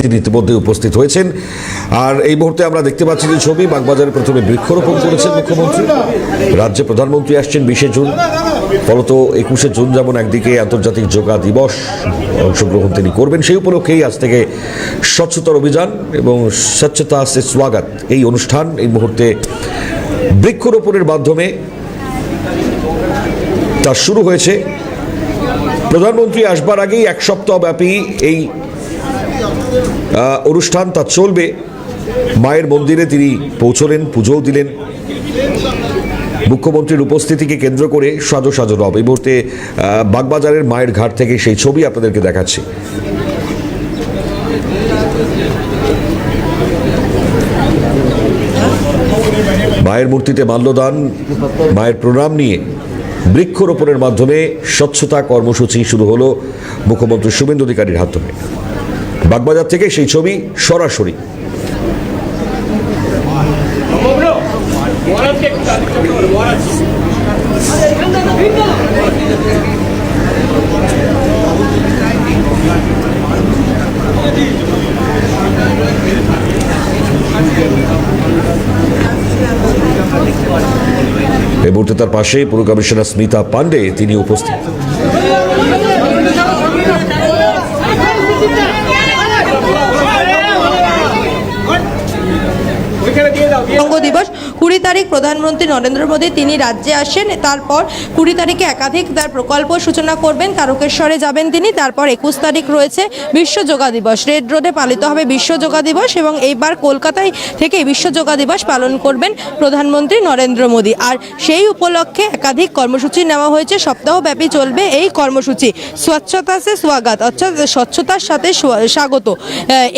তিনি ইতিমধ্যে উপস্থিত হয়েছেন। আর এই মুহূর্তে আমরা দেখতে পাচ্ছি যে ছবি, বাগবাজারে প্রথমে বৃক্ষরোপণ করেছেন মুখ্যমন্ত্রী। রাজ্যে প্রধানমন্ত্রী আসছেন 20শে জুন, ফলত 21শে জুন যেমন একদিকে আন্তর্জাতিক যোগা দিবস অংশগ্রহণ তিনি করবেন, সেই উপলক্ষেই আজ থেকে স্বচ্ছতার অভিযান এবং স্বচ্ছতা সে স্বাগত এই অনুষ্ঠান এই মুহূর্তে বৃক্ষরোপণের মাধ্যমে তা শুরু হয়েছে। প্রধানমন্ত্রী আসবার আগেই এক সপ্তাহ ব্যাপী এই অনুষ্ঠান তা চলবে। মায়ের মন্দিরে তিনি পৌঁছলেন, পুজোও দিলেন। মুখ্যমন্ত্রীর উপস্থিতিকে কেন্দ্র করে সাজো সাজো রব। এই মুহূর্তে বাগবাজারের মায়ের ঘাট থেকে সেই ছবি আপনাদেরকে দেখাচ্ছি। মায়ের মূর্তিতে মাল্যদান, মায়ের প্রণাম নিয়ে বৃক্ষরোপণের মাধ্যমে স্বচ্ছতা কর্মসূচি শুরু হলো মুখ্যমন্ত্রী শুভেন্দু অধিকারীর হাত ধরে। বাগবাজার থেকে সেই ছবি সরাসরি। এই মুহূর্তে তার পাশে পুর কমিশনার স্মিতা পান্ডে তিনি উপস্থিত। অঙ্গ দিবস 20 তারিখ প্রধানমন্ত্রী নরেন্দ্র মোদী তিনি রাজ্যে আসেন, তারপর 20 তারিখে একাধিক তার প্রকল্প সূচনা করবেন, তারকেশ্বরে যাবেন তিনি। তারপর 21 তারিখ রয়েছে বিশ্ব যোগা দিবস, রেড রোডে পালিত হবে বিশ্ব যোগা দিবস এবং এইবার কলকাতায় থেকে বিশ্ব যোগা দিবস পালন করবেন প্রধানমন্ত্রী নরেন্দ্র মোদী। আর সেই উপলক্ষে একাধিক কর্মসূচি নেওয়া হয়েছে, সপ্তাহব্যাপী চলবে এই কর্মসূচি স্বচ্ছতা সে স্বাগত, অর্থাৎ স্বচ্ছতার সাথে স্বাগত।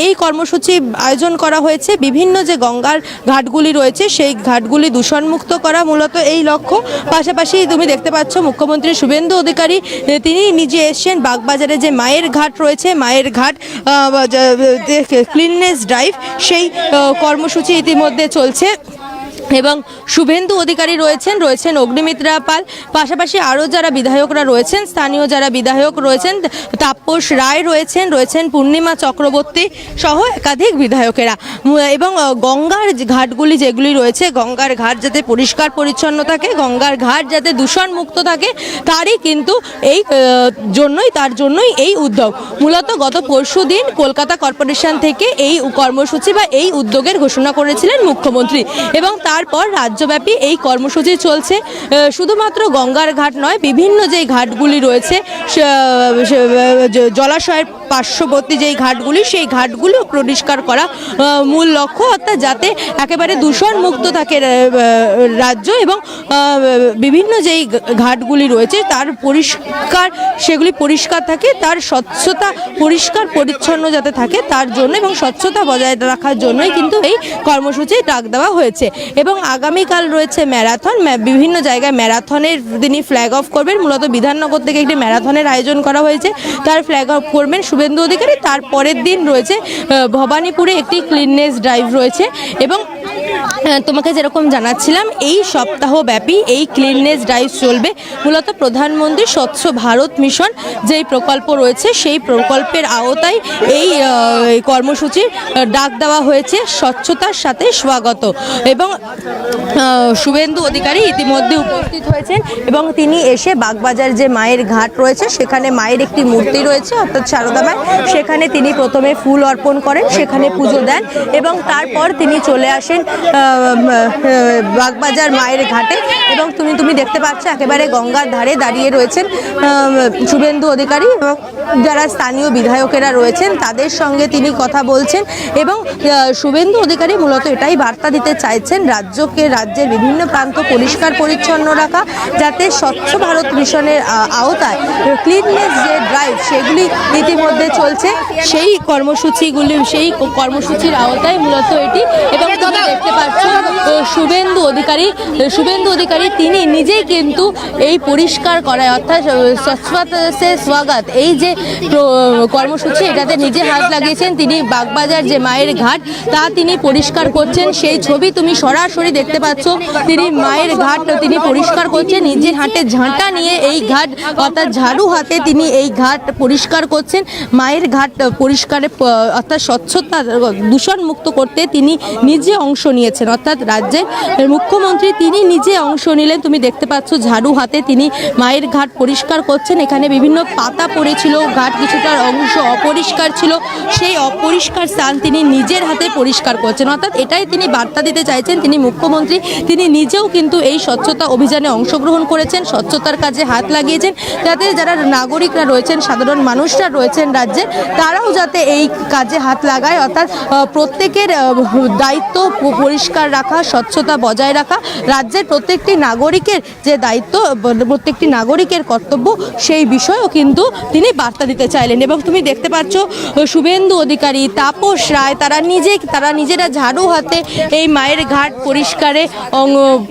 এই কর্মসূচি আয়োজন করা হয়েছে। বিভিন্ন যে গঙ্গার ঘাটগুলি রয়েছে সেই ঘাটগুলি দূষণমুক্ত করা মূলত এই লক্ষ্য। পাশাপাশি তুমি দেখতে পাচ্ছ মুখ্যমন্ত্রী শুভেন্দু অধিকারী তিনি নিজে এসছেন বাগবাজারে যে মায়ের ঘাট রয়েছে, মায়ের ঘাট ক্লিননেস ড্রাইভ, সেই কর্মসূচি ইতিমধ্যে চলছে এবং শুভেন্দু অধিকারী রয়েছেন অগ্নিমিত্রা পাল, পাশাপাশি আরও যারা বিধায়করা রয়েছেন, স্থানীয় যারা বিধায়ক রয়েছেন, তাপস রায় রয়েছেন পূর্ণিমা চক্রবর্তী সহ একাধিক বিধায়কেরা। এবং গঙ্গার ঘাটগুলি যেগুলি রয়েছে, গঙ্গার ঘাট যাতে পরিষ্কার পরিচ্ছন্ন থাকে, গঙ্গার ঘাট যাতে দূষণমুক্ত থাকে, তার জন্যই এই উদ্যোগ। মূলত গত পরশুদিন কলকাতা কর্পোরেশন থেকে এই কর্মসূচি বা এই উদ্যোগের ঘোষণা করেছিলেন মুখ্যমন্ত্রী এবং তারপর রাজ্যব্যাপী এই কর্মসূচি চলছে। শুধুমাত্র গঙ্গার ঘাট নয়, বিভিন্ন যে ঘাটগুলি রয়েছে, জলাশয়ের পার্শ্ববর্তী যেই ঘাটগুলি, সেই ঘাটগুলি পরিষ্কার করা মূল লক্ষ্য, অর্থাৎ যাতে একেবারে দূষণমুক্ত থাকে রাজ্য এবং বিভিন্ন যেই ঘাটগুলি রয়েছে তার সেগুলি পরিষ্কার থাকে, তার স্বচ্ছতা পরিষ্কার পরিচ্ছন্ন যাতে থাকে তার জন্য এবং স্বচ্ছতা বজায় রাখার জন্যই কিন্তু এই কর্মসূচি ডাক দেওয়া হয়েছে। এবং আগামীকাল রয়েছে ম্যারাথন, বিভিন্ন জায়গায় ম্যারাথনের তিনি ফ্ল্যাগ অফ করবেন। মূলত বিধাননগর থেকে একটি ম্যারাথনের আয়োজন করা হয়েছে, তার ফ্ল্যাগ অফ করবেন শুভেন্দু অধিকারী। তার পরের দিন রয়েছে ভবানীপুরে একটি ক্লিননেস ড্রাইভ রয়েছে এবং তোমাকে যেরকম জানাচ্ছিলাম এই সপ্তাহব্যাপী এই ক্লিননেস ড্রাইভ চলবে। মূলত প্রধানমন্ত্রী স্বচ্ছ ভারত মিশন যেই প্রকল্প রয়েছে সেই প্রকল্পের আওতায় এই কর্মসূচির ডাক দেওয়া হয়েছে স্বচ্ছতার সাথে স্বাগত। এবং শুভেন্দু অধিকারী ইতিমধ্যে উপস্থিত হয়েছেন এবং তিনি এসে বাগবাজার যে মায়ের ঘাট রয়েছে সেখানে মায়ের একটি মূর্তি রয়েছে অর্থাৎ সারদা মায়ের, সেখানে তিনি প্রথমে ফুল অর্পণ করেন, সেখানে পুজো দেন এবং তারপর তিনি চলে আসেন বাগবাজার মায়ের ঘাটে। এবং তুমি দেখতে পাচ্ছ একেবারে গঙ্গার ধারে দাঁড়িয়ে রয়েছেন শুভেন্দু অধিকারী এবং যারা স্থানীয় বিধায়কেরা রয়েছেন তাদের সঙ্গে তিনি কথা বলছেন। এবং শুভেন্দু অধিকারী মূলত এটাই বার্তা দিতে চাইছেন রাজ্যের বিভিন্ন প্রান্ত পরিষ্কার পরিচ্ছন্ন রাখা, যাতে স্বচ্ছ ভারত মিশনের আওতায় ক্লিননেস যে ড্রাইভ সেগুলি ইতিমধ্যে চলছে, সেই কর্মসূচির আওতায় মূলত এটি। এবং দেখতে পাচ্ছ শুভেন্দু অধিকারী তিনি নিজেই কিন্তু এই পরিষ্কার করায় অর্থাৎ স্বচ্ছতা সে স্বাগত এই যে কর্মসূচি এটাতে নিজে হাত লাগিয়েছেন। তিনি বাগবাজার যে মায়ের ঘাট তা তিনি পরিষ্কার করছেন, সেই ছবি তুমি সরাসরি দেখতে পাচ্ছ। তিনি মায়ের ঘাট তিনি পরিষ্কার করছেন, নিজের হাতে ঝাঁটা নিয়ে এই ঘাট অর্থাৎ ঝাড়ু হাতে তিনি এই ঘাট পরিষ্কার করছেন। মায়ের ঘাট পরিষ্কারে অর্থাৎ স্বচ্ছতা দূষণ মুক্ত করতে তিনি নিজে অংশ নিয়েছেন, অর্থাৎ রাজ্যের মুখ্যমন্ত্রী তিনি নিজে অংশ নিলেন। তুমি দেখতে পাচ্ছ ঝাড়ু হাতে তিনি মায়ের ঘাট পরিষ্কার করছেন। এখানে বিভিন্ন পাতা পড়েছিল, ঘাট কিছুটা অংশ অপরিষ্কার ছিল, সেই অপরিষ্কার স্থান তিনি নিজের হাতে পরিষ্কার করছেন। অর্থাৎ এটাই তিনি বার্তা দিতে চাইছেন। তিনি মুখ্যমন্ত্রী, তিনি নিজেও কিন্তু এই স্বচ্ছতা অভিযানে অংশগ্রহণ করেছেন, স্বচ্ছতার কাজে হাত লাগিয়েছেন, যাতে যারা নাগরিকরা রয়েছেন, সাধারণ মানুষরা রয়েছেন রাজ্যে, তারাও যাতে এই কাজে হাত লাগায়। অর্থাৎ প্রত্যেকের দায়িত্ব পরিষ্কার রাখা, স্বচ্ছতা বজায় রাখা, রাজ্যের প্রত্যেকটি নাগরিকের যে দায়িত্ব, প্রত্যেকটি নাগরিকের কর্তব্য, সেই বিষয়েও কিন্তু তিনি বার্তা দিতে চাইলেন। এবং তুমি দেখতে পাচ্ছ শুভেন্দু অধিকারী, তাপস রায় তারা নিজেরা ঝাড়ু হাতে এই মায়ের ঘাট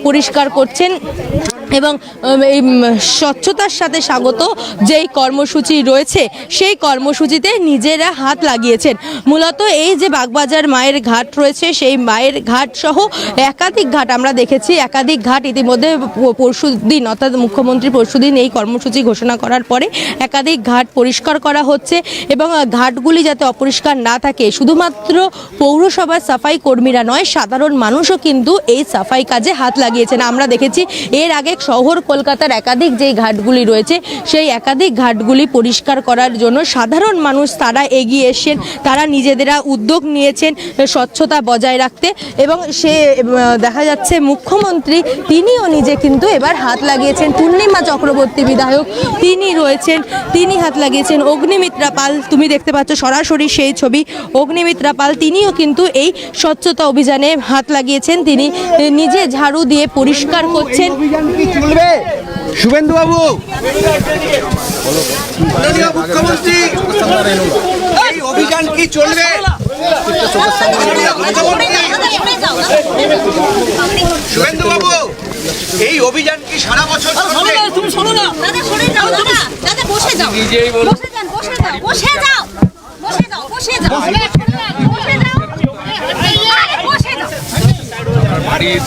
পরিষ্কার করছেন। এবং এই স্বচ্ছতার সাথে স্বাগত যেই কর্মসূচি রয়েছে সেই কর্মসূচিতে নিজেরা হাত লাগিয়েছেন। মূলত এই যে বাগবাজার মায়ের ঘাট রয়েছে, সেই মায়ের ঘাট সহ একাধিক ঘাট আমরা দেখেছি, একাধিক ঘাট ইতিমধ্যে পরশুদিন অর্থাৎ মুখ্যমন্ত্রী পরশুদিন এই কর্মসূচি ঘোষণা করার পরে একাধিক ঘাট পরিষ্কার করা হচ্ছে। এবং ঘাটগুলি যাতে অপরিষ্কার না থাকে, শুধুমাত্র পৌরসভার সাফাই কর্মীরা নয়, সাধারণ মানুষও কিন্তু এই সাফাই কাজে হাত লাগিয়েছেন। আমরা দেখেছি এর আগে শহর কলকাতার একাধিক যেই ঘাটগুলি রয়েছে, সেই একাধিক ঘাটগুলি পরিষ্কার করার জন্য সাধারণ মানুষ তারা এগিয়ে এসেছেন, তারা নিজেদেরা উদ্যোগ নিয়েছেন স্বচ্ছতা বজায় রাখতে। এবং সে দেখা যাচ্ছে মুখ্যমন্ত্রী তিনিও নিজে কিন্তু এবার হাত লাগিয়েছেন। পূর্ণিমা চক্রবর্তী বিধায়ক তিনি রয়েছেন, তিনি হাত লাগিয়েছেন। অগ্নিমিত্রা পাল তুমি দেখতে পাচ্ছ সরাসরি সেই ছবি, অগ্নিমিত্রা পাল তিনিও কিন্তু এই স্বচ্ছতা অভিযানে হাত লাগিয়েছেন। তিনি নিজে ঝাড়ু দিয়ে পরিষ্কার করছেন। চলবে শুভেন্দু বাবু, মুখ্যমন্ত্রী, এই অভিযান কি চলবে? শুভেন্দু বাবু, এই অভিযান কি সারা বছর চলবে? তুমি শোনো না, দাদা সরে যাও, দাদা বসে যাও, বসে যান, বসে যাও, বসে যাও, বসে যাও, বসে যাও, বসে যাও, বাড়ির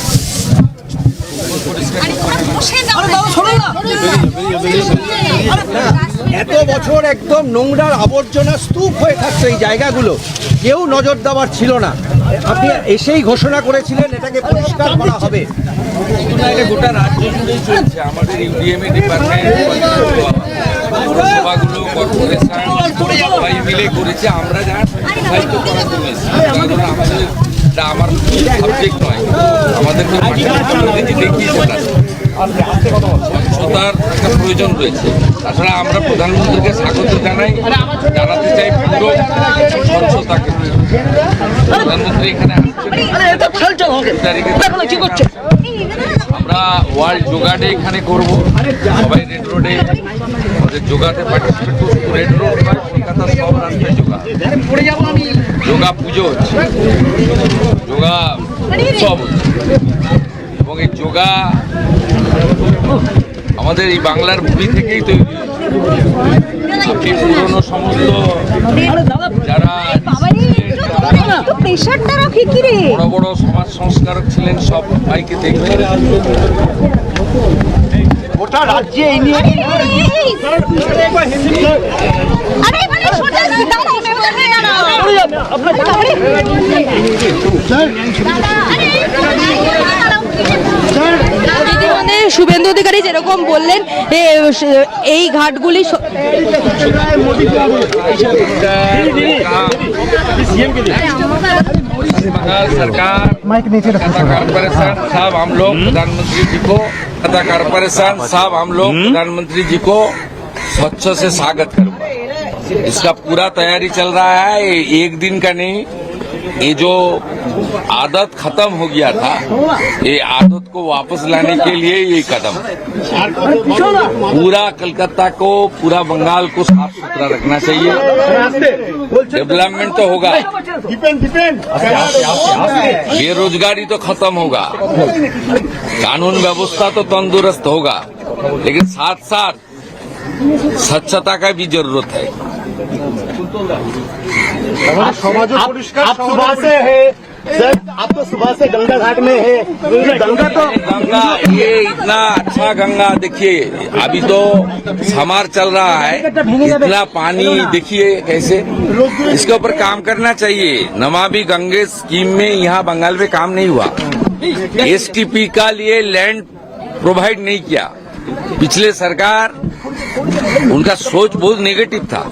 এত বছর একদম নোংরার আবর্জনা স্তূপ হয়ে থাকছে এই জায়গাগুলো, কেউ নজর দেওয়ার ছিল না। আপনি এসেই ঘোষণা করেছিলেন এটাকে পরিষ্কার করা হবে। এটা গোটা রাজ্য জুড়েই চলছে। আমাদের ইউডিএমএ ডিপার্টমেন্ট, সভাগুলো, কর্পোরেশন সবাই মিলে করেছে। আমরা যারা দায়িত্ব করার জন্য আমাদের আমার সাবজেক্ট নয়, আমাদেরকে দেখিয়েছে স্বচ্ছতার একটা প্রয়োজন রয়েছে। তাছাড়া আমরা প্রধানমন্ত্রীকে স্বাগত জানাতে চাই পুরো স্বচ্ছতাকে। প্রধানমন্ত্রী এখানে আমরা ওয়ার্ল্ড যোগা ডে এখানে করবো, সবাই রেড রোডে আমাদের যোগাতে পার্টিসিপেট করবো। রেড রোড হয় কলকাতার সব রাস্তায় যোগা পুজো হচ্ছে, যোগা উৎসব হচ্ছে। এবং এই যোগা আমাদের এই বাংলার ভূমি থেকেই তৈরি। আপনি পুরনো সমস্ত যারা বড় বড় সমাজ সংস্কারক ছিলেন সবাইকে দেখবেন। গোটা রাজ্যে এই নিয়ে শুভেন্দু অধিকারী যেরকম বললেন এই ঘাটগুলি सरकार कॉर्पोरेशन साहब हम लोग प्रधानमंत्री जी को कॉर्पोरेशन साहब हम लोग प्रधानमंत्री जी को स्वच्छ से स्वागत करूंगा। इसका पूरा तैयारी चल रहा है, एक दिन का नहीं। ये जो आदत खत्म हो गया था, ये आदत को वापस लाने के लिए ये कदम है। पूरा कलकत्ता को, पूरा बंगाल को साफ सुथरा रखना चाहिए। डेवलपमेंट तो होगा, बेरोजगारी तो खत्म होगा, कानून व्यवस्था तो तंदुरुस्त होगा, लेकिन साथ साथ स्वच्छता का भी जरूरत है। आप सुबह से है सर, आप तो सुबह से गंगा घाट में है, गंगा तो गंगा, ये इतना अच्छा गंगा देखिए, अभी तो समार चल रहा है, इतना पानी देखिए कैसे, इसके ऊपर काम करना चाहिए। नमामि गंगे स्कीम में यहाँ बंगाल में काम नहीं हुआ, एसटीपी का लिए लैंड प्रोवाइड नहीं किया पिछले सरकार, उनका सोच बहुत नेगेटिव था।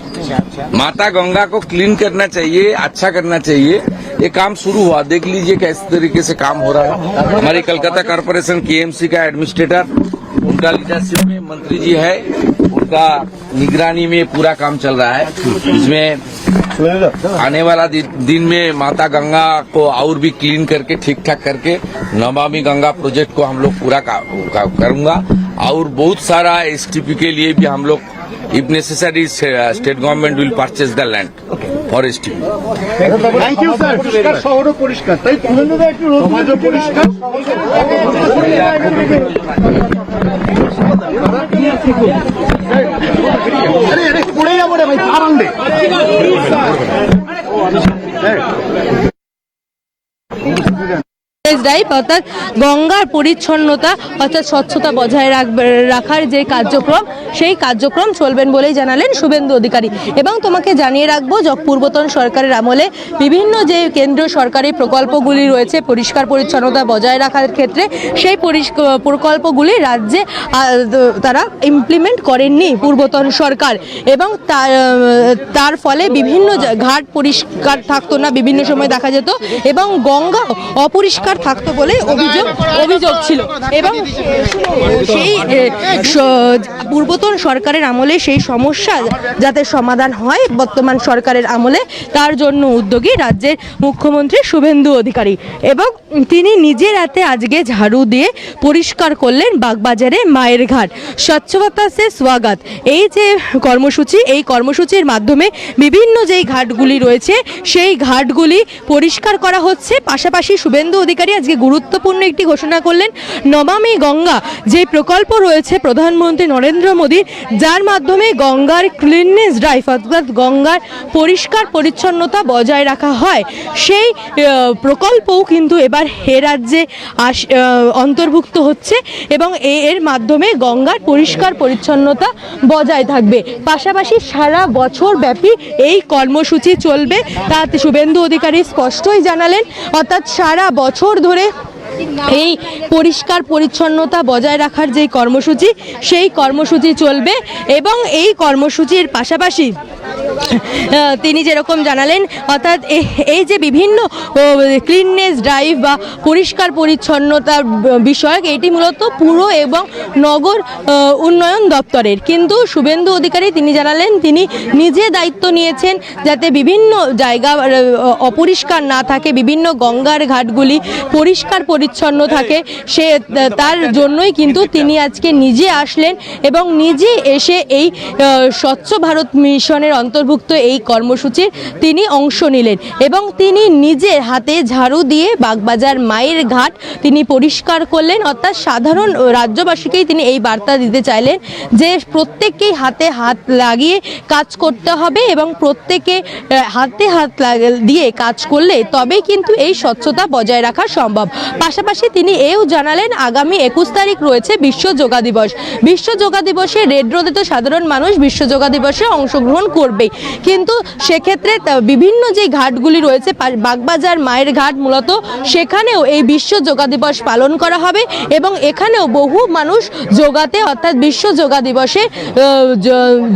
माता गंगा को क्लीन करना चाहिए, अच्छा करना चाहिए, ये काम शुरू हुआ, देख लीजिए किस तरीके से काम हो रहा है। हमारी कलकत्ता कॉरपोरेशन केएमसी का एडमिनिस्ट्रेटर, उनका लीडरशिप में मंत्री जी है, उनका निगरानी में पूरा काम चल रहा है। इसमें आने वाला दिन में माता गंगा को और भी क्लीन करके ठीक ठाक करके नमामि गंगा प्रोजेक्ट को हम लोग पूरा करूंगा, और बहुत सारा एसटीपी के लिए भी हम लोग if necessary state government will purchase the land for STP. Thank you sir. পরিষ্কার শহরও পরিষ্কার, তাই তুলে দেবে একটু সমাজও পরিষ্কার। আরে আরে পড়ে যাবো রে ভাই, পা ভাঙবে। ড্রাইভ অর্থাৎ গঙ্গার পরিচ্ছন্নতা অর্থাৎ স্বচ্ছতা বজায় রাখার যে কার্যক্রম, সেই কার্যক্রম চলবেন বলেই জানালেন শুভেন্দু অধিকারী। এবং তোমাকে জানিয়ে রাখবো, পূর্বতন সরকারের আমলে বিভিন্ন যে কেন্দ্রীয় সরকারি প্রকল্পগুলি রয়েছে পরিষ্কার পরিচ্ছন্নতা বজায় রাখার ক্ষেত্রে, সেই প্রকল্পগুলি রাজ্যে তারা ইমপ্লিমেন্ট করেননি পূর্বতন সরকার, এবং তার ফলে বিভিন্ন ঘাট পরিষ্কার থাকতো না, বিভিন্ন সময় দেখা যেত, এবং গঙ্গা অপরিষ্কার থাকতো বলে অভিযোগ ছিল। এবং সেই পূর্বতন সরকারের আমলে সেই সমস্যা যাতে সমাধান হয় বর্তমান সরকারের আমলে, তার জন্য উদ্যোগী রাজ্যের মুখ্যমন্ত্রী শুভেন্দু অধিকারী। এবং তিনি নিজের হাতে আজকে ঝাড়ু দিয়ে পরিষ্কার করলেন বাগবাজারে মায়ের ঘাট। স্বচ্ছতা সে স্বাগত, এই যে কর্মসূচি, এই কর্মসূচির মাধ্যমে বিভিন্ন যেই ঘাটগুলি রয়েছে সেই ঘাটগুলি পরিষ্কার করা হচ্ছে। পাশাপাশি শুভেন্দু অধিকারী আজকে গুরুত্বপূর্ণ একটি ঘোষণা করলেন, নমামি গঙ্গা যে প্রকল্প রয়েছে প্রধানমন্ত্রী নরেন্দ্র মোদীর, যার মাধ্যমে গঙ্গার ক্লিননেস ড্রাইভ অর্থাৎ গঙ্গার পরিষ্কার পরিচ্ছন্নতা বজায় রাখা হয়, সেই প্রকল্পও কিন্তু এবার এ রাজ্যে অন্তর্ভুক্ত হচ্ছে, এবং এর মাধ্যমে গঙ্গার পরিষ্কার পরিচ্ছন্নতা বজায় থাকবে। পাশাপাশি সারা বছর ব্যাপী এই কর্মসূচি চলবে, তা শুভেন্দু অধিকারী স্পষ্টই জানালেন। অর্থাৎ সারা বছর ধরে এই পরিষ্কার পরিচ্ছন্নতা বজায় রাখার যে কর্মসূচি, সেই কর্মসূচি চলবে। এবং এই কর্মসূচির পাশাপাশি তিনি যেরকম জানালেন, অর্থাৎ এই যে বিভিন্ন ক্লিননেস ড্রাইভ বা পরিষ্কার পরিচ্ছন্নতার বিষয়ক, এটি মূলত পুর এবং নগর উন্নয়ন দপ্তরের, কিন্তু শুভেন্দু অধিকারী তিনি জানালেন তিনি নিজে দায়িত্ব নিয়েছেন যাতে বিভিন্ন জায়গা অপরিষ্কার না থাকে, বিভিন্ন গঙ্গার ঘাটগুলি পরিষ্কার পরিচ্ছন্ন থাকে, সে তার জন্যই কিন্তু তিনি আজকে নিজে আসলেন এবং নিজে এসে এই স্বচ্ছ ভারত মিশনের অন্তর্ভুক্ত এই কর্মসূচির তিনি অংশ নিলেন। এবং তিনি নিজের হাতে ঝাড়ু দিয়ে বাগবাজার মায়ের ঘাট তিনি পরিষ্কার করলেন। অর্থাৎ সাধারণ রাজ্যবাসীকেই তিনি এই বার্তা দিতে চাইলেন যে প্রত্যেককেই হাতে হাত লাগিয়ে কাজ করতে হবে, এবং প্রত্যেকে হাতে হাত দিয়ে কাজ করলে তবেই কিন্তু এই স্বচ্ছতা বজায় রাখা সম্ভব। পাশাপাশি তিনি এও জানালেন, আগামী 21 তারিখ রয়েছে বিশ্ব যোগা দিবস। বিশ্ব যোগা দিবসে রেড রোডে তো সাধারণ মানুষ বিশ্ব যোগা দিবসে অংশগ্রহণ করবে, কিন্তু সেক্ষেত্রে বিভিন্ন যে ঘাটগুলি রয়েছে বাগবাজার মায়ের ঘাট মূলত, সেখানেও এই বিশ্ব যোগা দিবস পালন করা হবে, এবং এখানেও বহু মানুষ যোগাতে অর্থাৎ বিশ্ব যোগা দিবসে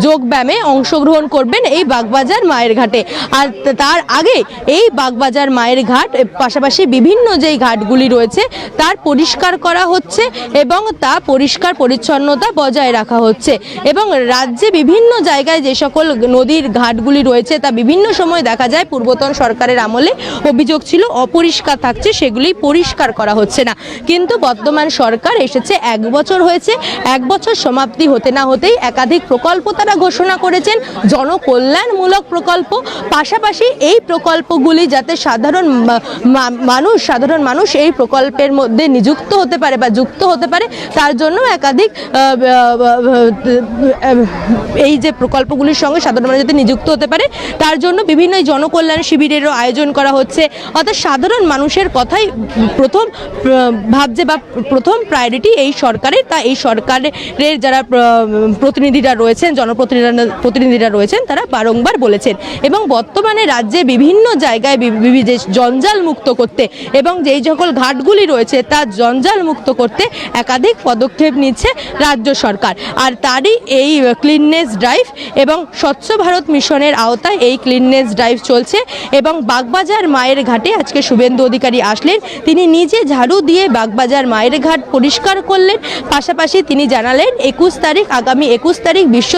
যোগব্যায়ামে অংশগ্রহণ করবেন এই বাগবাজার মায়ের ঘাটে। আর তার আগে এই বাগবাজার মায়ের ঘাট পাশাপাশি বিভিন্ন যেই ঘাটগুলি রয়েছে তার পরিষ্কার করা হচ্ছে, এবং তা পরিষ্কার পরিচ্ছন্নতা বজায় রাখা হচ্ছে। এবং রাজ্যে বিভিন্ন জায়গায় যে সকল নদীর ঘাটগুলি রয়েছে তা বিভিন্ন সময় দেখা যায় পূর্বতন সরকারের আমলে অভিযোগ ছিল অপরিষ্কার থাকছে, সেগুলি পরিষ্কার করা হচ্ছে না। কিন্তু বর্তমান সরকার এসেছে 1 বছর হয়েছে, 1 বছর সমাপ্তি হতে না হতেই একাধিক প্রকল্প তারা ঘোষণা করেছেন, জনকল্যাণমূলক প্রকল্প। পাশাপাশি এই প্রকল্পগুলি যাতে সাধারণ মানুষ এই প্রকল্পের মধ্যে নিযুক্ত হতে পারে বা যুক্ত হতে পারে, তার জন্য একাধিক এই যে প্রকল্পগুলির সঙ্গে সাধারণ মানুষ যাতে নিযুক্ত হতে পারে তার জন্য বিভিন্ন জনকল্যাণ শিবিরেরও আয়োজন করা হচ্ছে। অর্থাৎ সাধারণ মানুষের কথাই প্রথম ভাবছে বা প্রথম প্রায়োরিটি এই সরকারের। তা এই সরকারের যারা প্রতিনিধিরা রয়েছেন, জনপ্রতিনিধিরা রয়েছেন, তারা বারংবার বলেছেন। এবং বর্তমানে রাজ্যে বিভিন্ন জায়গায় জঞ্জাল মুক্ত করতে এবং যেই সকল ঘাটগুলি রয়েছে তা জঞ্জাল মুক্ত করতে একাধিক পদক্ষেপ নিচ্ছে রাজ্য সরকার। আর তারই এই ক্লিননেস ড্রাইভ এবং স্বচ্ছ ভারত মিশনের আওতায় এই ক্লিননেস ড্রাইভ চলছে। এবং বাগবাজার মায়ের ঘাটে আজকে শুভেন্দু অধিকারী আসলেন, তিনি নিজে ঝাড়ু দিয়ে বাগবাজার মায়ের ঘাট পরিষ্কার করলেন। পাশাপাশি তিনি জানালেন আগামী 21 তারিখ বিশ্ব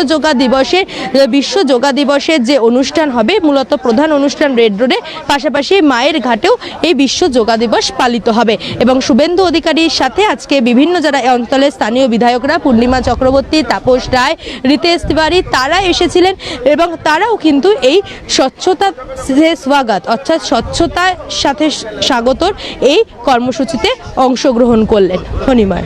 যোগা দিবসের যে অনুষ্ঠান হবে, মূলত প্রধান অনুষ্ঠান রেড রোডে, পাশাপাশি মায়ের ঘাটেও এই বিশ্ব যোগা দিবস পালিত হবে। এবং শুভেন্দু অধিকারীর সাথে আজকে বিভিন্ন যারা এই অঞ্চলের স্থানীয় বিধায়করা, পূর্ণিমা চক্রবর্তী, তাপস রায়, রিতেশ তিওয়ারি, তারা এসেছিলেন এবং তারাও কিন্তু এই স্বচ্ছতা সে স্বাগত অর্থাৎ স্বচ্ছতার সাথে স্বাগতর এই কর্মসূচিতে অংশগ্রহণ করলেন। ধন্যবাদ।